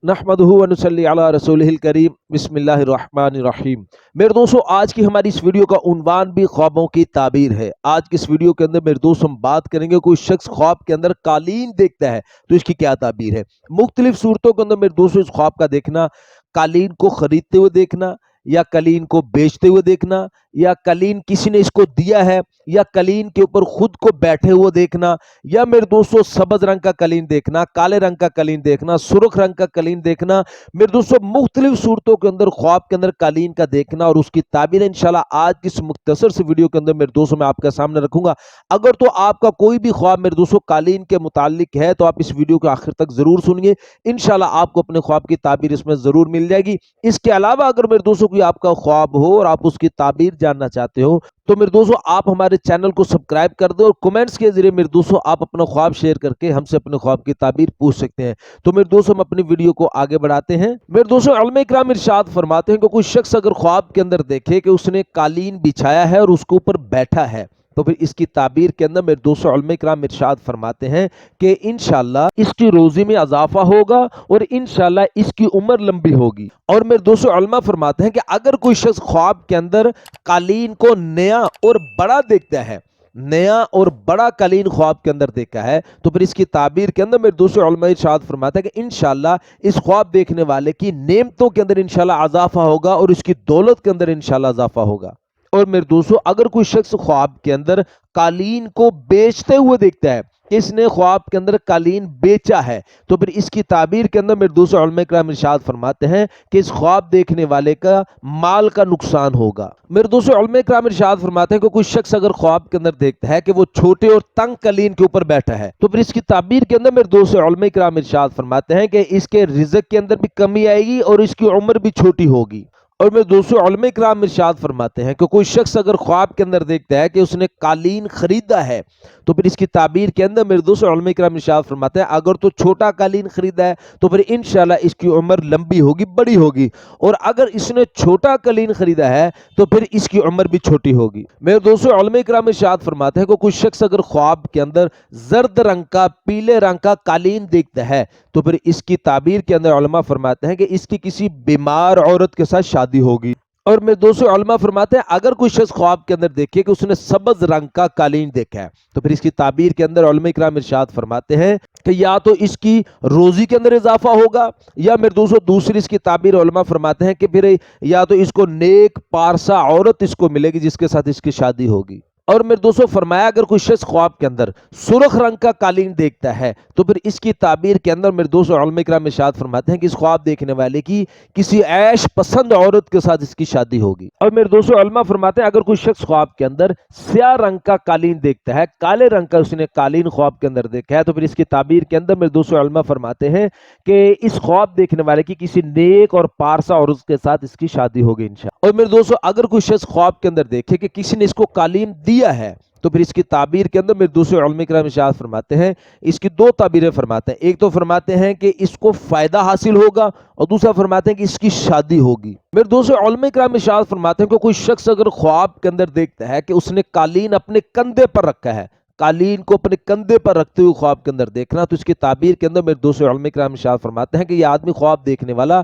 नहमदुहु व नुसल्ली अला रसूलिहिल करीम बिस्मिल्लाहिर्रहमानिर्रहीम। मेरे दोस्तों, आज की हमारी इस वीडियो का उन्वान भी ख्वाबों की ताबीर है। आज की इस वीडियो के अंदर मेरे दोस्तों हम बात करेंगे, कोई शख्स ख्वाब के अंदर कालीन देखता है तो इसकी क्या ताबीर है। मुख्तलिफ सूरतों के अंदर मेरे दोस्तों इस ख्वाब का देखना, कालीन को खरीदते हुए देखना या कालीन को बेचते हुए देखना, या कालीन किसी ने इसको दिया है, या कालीन के ऊपर खुद को बैठे हुए देखना, या मेरे दोस्तों सब्ज रंग का कालीन देखना, काले रंग का कालीन देखना, सुर्ख रंग का कालीन देखना। मेरे दोस्तों मुख्तलिफ सूरतों के अंदर ख्वाब के अंदर कालीन का देखना और उसकी ताबीर इंशाल्लाह आज की इस मुख्तसर से वीडियो के अंदर मेरे दोस्तों मैं आपके सामने रखूंगा। अगर तो आपका कोई भी ख्वाब मेरे दोस्तों कालीन के मुतालिक है तो आप इस वीडियो को आखिर तक जरूर सुनिए, इंशाल्लाह आपको अपने ख्वाब की ताबीर इसमें जरूर मिल जाएगी। इसके अलावा अगर मेरे दोस्तों कोई आपका ख्वाब हो और आप उसकी ताबीर जानना चाहते हो तो मेरे दोस्तों आप हमारे चैनल को सब्सक्राइब कर दो और कमेंट्स के जरिए मेरे दोस्तों आप अपना ख्वाब शेयर करके हमसे अपने ख्वाब की ताबीर पूछ सकते हैं। तो मेरे दोस्तों हम अपनी वीडियो को आगे बढ़ाते हैं। मेरे दोस्तों उलमा इकराम इरशाद फरमाते हैं कि कोई शख्स अगर ख्वाब के अंदर देखे कि उसने कालीन बिछाया है और उसके ऊपर बैठा है तो फिर इसकी ताबीर के अंदर मेरे दोस्तों उलमा इकराम इरशाद फरमाते हैं कि इंशाल्लाह इसकी रोजी में इजाफा होगा और इंशाल्लाह इसकी उम्र लंबी होगी। और मेरे दोस्तों उलमा फरमाते हैं कि अगर कोई शख्स ख्वाब के अंदर कालीन को नया और बड़ा देखता है, नया और बड़ा कालीन ख्वाब के अंदर देखा है तो फिर इसकी ताबीर के अंदर मेरे दोस्तों उलमा इरशाद फरमाते हैं कि इंशाल्लाह इस ख्वाब देखने वाले की नेमतों के अंदर इंशाल्लाह इजाफा होगा और इसकी दौलत के अंदर इंशाल्लाह इजाफा होगा। और मेरे दोस्तों अगर कोई शख्स ख्वाब के अंदर कालीन को बेचते हुए देखता है, इसने ख्वाब के अंदर कालीन बेचा है तो फिर इसकी ताबीर के अंदर मेरे दोस्तों उलमा इकराम इरशाद फरमाते हैं कि इस ख्वाब देखने वाले का माल का नुकसान होगा। मेरे दोस्तों उलमा इकराम इरशाद फरमाते हैं कि कोई शख्स अगर ख्वाब के अंदर देखता है कि वो छोटे और तंग कालीन के ऊपर बैठा है तो फिर इसकी ताबीर के अंदर मेरे दोस्तों उलमा इकराम इरशाद फरमाते हैं कि इसके रिज़्क के अंदर भी कमी आएगी और इसकी उम्र भी छोटी होगी। और मेरे दोस्तों उलमा इकराम इरशाद फरमाते हैं कि कोई शख्स अगर ख्वाब के अंदर देखता है कि उसने कालीन खरीदा है तो फिर इसकी ताबीर के अंदर मेरे दोस्तों उलमा इकराम इरशाद फरमाते हैं अगर तो छोटा कालीन खरीदा है तो फिर इंशाल्लाह इसकी उम्र लंबी होगी, बड़ी होगी, और अगर इसने छोटा कालीन खरीदा है तो फिर इसकी उम्र भी छोटी होगी। मेरे दोस्तों उलमा इकराम इरशाद फरमाते हैं कि कोई शख्स अगर ख्वाब के अंदर जर्द रंग का, पीले रंग का कालीन देखता है तो फिर इसकी ताबीर के अंदर उलमा फरमाते हैं कि इसकी किसी बीमार औरत के साथ शादी होगी। और मेरे दोस्तों उलमा फरमाते हैं अगर कोई शख्स ख्वाब के अंदर देखे कि उसने सब्ज रंग का कालीन देखा है तो फिर इसकी ताबीर के अंदर उलमा इकराम इरशाद फरमाते हैं कि या तो इसकी रोजी के अंदर इजाफा होगा, या मेरे दोस्तों दूसरी इसकी ताबीर उलमा फरमाते हैं कि फिर या तो इसको नेक पारसा औरत इसको मिलेगी जिसके साथ इसकी शादी होगी। और मेरे दोस्तों फरमाया अगर कोई शख्स ख्वाब के अंदर सुर्ख रंग का कालीन देखता है तो फिर इसकी ताबीर के अंदर मेरे दोस्तों उलमा इकराम इरशाद फरमाते हैं कि इस ख्वाब देखने वाले की किसी ऐश पसंद औरत के साथ इसकी शादी होगी। और मेरे दोस्तों उलमा फरमाते हैं अगर कोई शख्स ख्वाब के अंदर स्याह रंग का कालीन देखता है, काले रंग का उसने कालीन ख्वाब के अंदर देखा है तो फिर इसकी ताबीर के अंदर मेरे दोस्तों उलमा फरमाते हैं कि इस ख्वाब देखने वाले की किसी नेक और पारसा औरत के साथ इसकी शादी होगी इंशाअल्लाह। और मेरे दोस्तों अगर कोई शख्स ख्वाब के अंदर देखे कि किसी ने इसको कालीन दिया है तो फिर इसकी ताबीर के अंदर मेरे दूसरे उलमा इकराम इरशाद फरमाते हैं, इसकी दो ताबीरें फरमाते हैं। एक तो फरमाते हैं कि इसको फायदा हासिल होगा और दूसरा फरमाते हैं कि इसकी शादी होगी। मेरे दूसरे उलमा इकराम इरशाद फरमाते हैं कि कोई शख्स अगर ख्वाब के अंदर देखता है कि उसने कालीन अपने कंधे पर रखा है, कालीन को अपने कंधे पर रखते हुए ख्वाब के अंदर देखना, तो इसकी ताबीर के अंदर मेरे दूसरे उलमा इकराम इरशाद फरमाते हैं कि यह आदमी ख्वाब देखने वाला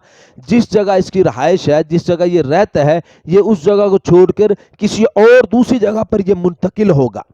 जिस जगह इसकी रहाइश है, जिस जगह ये रहता है, ये उस जगह को छोड़कर किसी और दूसरी जगह पर ये मुंतकिल होगा।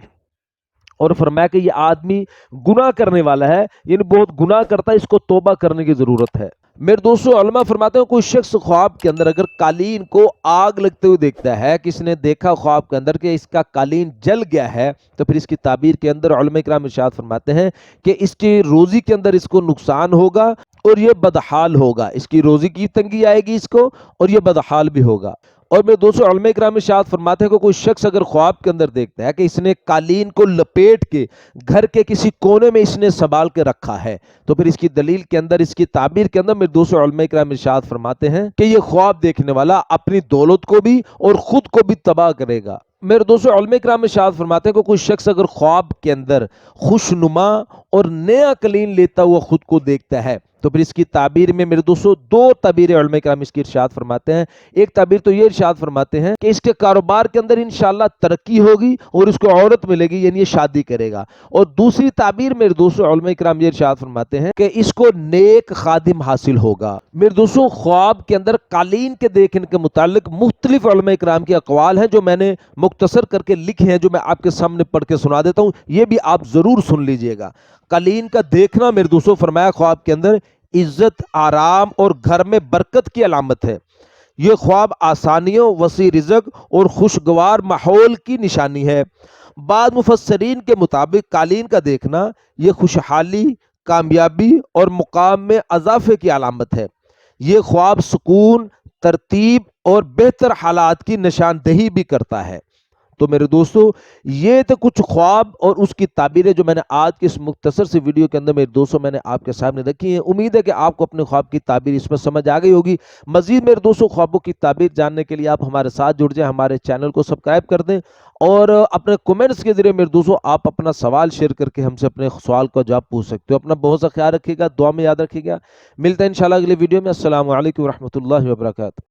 और फरमाया कि ये आदमी गुनाह करने वाला है, यानी बहुत गुनाह करता है, इसको तौबा करने की जरूरत है। मेरे दोस्तों उलमा फरमाते हैं कोई शख्स ख्वाब के अंदर अगर कालीन को आग लगते हुए देखता है, किसने देखा ख्वाब के अंदर कि इसका कालीन जल गया है तो फिर इसकी ताबीर के अंदर उलमा इकराम इरशाद फरमाते हैं कि इसकी रोजी के अंदर इसको नुकसान होगा और ये बदहाल होगा, इसकी रोजी की तंगी आएगी इसको और ये बदहाल भी होगा। और मेरे दोस्तों उलमा इकराम इरशाद फरमाते हैं कि कोई शख्स अगर ख्वाब के अंदर देखता है कि इसने कालीन को लपेट के घर के किसी कोने में इसने संभाल के रखा है तो फिर इसकी दलील के अंदर, इसकी ताबीर के अंदर मेरे दोस्तों उलमा इकराम इरशाद फरमाते हैं कि ये ख्वाब देखने वाला अपनी दौलत को भी और खुद को भी तबाह करेगा। मेरे दोस्तों उलमा इकराम इरशाद फरमाते हैं कि कोई शख्स अगर ख्वाब के अंदर खुशनुमा और नया कालीन लेता हुआ खुद को देखता है तो फिर इसकी ताबीर में मेरे दोस्तों दो ताबीर उलमा किराम इसकी इरशाद फरमाते हैं। एक ताबीर तो ये इरशाद फरमाते हैं कि इसके कारोबार के अंदर इंशाअल्लाह तरक्की होगी और इसको औरत मिलेगी, यानी ये शादी करेगा। और दूसरी ताबीर मेरे दोस्तों उलमा किराम ये इरशाद फरमाते हैं कि इसको नेक खादिम हासिल होगा। मेरे दोस्तों ख्वाब के अंदर कालीन के देखने के मुतालिक मुख्तलिफ उलमा किराम के अक़वाल हैं जो मैंने मुख्तसर करके लिखे हैं, जो मैं आपके सामने पढ़ के सुना देता हूँ, ये भी आप जरूर सुन लीजिएगा। कालीन का देखना मेरे दोस्तों फरमाया ख्वाब के अंदर इज्जत, आराम और घर में बरकत की अलामत है। ये ख्वाब आसानियों, वसी रिज़्क़ और खुशगवार माहौल की निशानी है। बाद मुफस्सरीन के मुताबिक कालीन का देखना ये खुशहाली, कामयाबी और मुकाम में अज़ाफ़े की अलामत है। ये ख्वाब सुकून, तरतीब और बेहतर हालात की निशानदही भी करता है। तो मेरे दोस्तों ये तो कुछ ख्वाब और उसकी ताबीरें जो मैंने आज के इस मुख्तसर से वीडियो के अंदर मेरे दोस्तों मैंने आपके सामने रखी हैं। उम्मीद है कि आपको अपने ख्वाब की ताबीर इसमें समझ आ गई होगी। मजीद मेरे दोस्तों ख्वाबों की ताबीर जानने के लिए आप हमारे साथ जुड़ जाएं, हमारे चैनल को सब्सक्राइब कर दें और अपने कमेंट्स के जरिए मेरे दोस्तों आप अपना सवाल शेयर करके हमसे अपने सवाल का जवाब पूछ सकते हो। अपना बहुत सा ख्याल रखिएगा, दुआ में याद रखिएगा। मिलते हैं इंशाल्लाह अगले वीडियो में। अस्सलामु अलैकुम रहमतुल्लाहि व बरकातहू।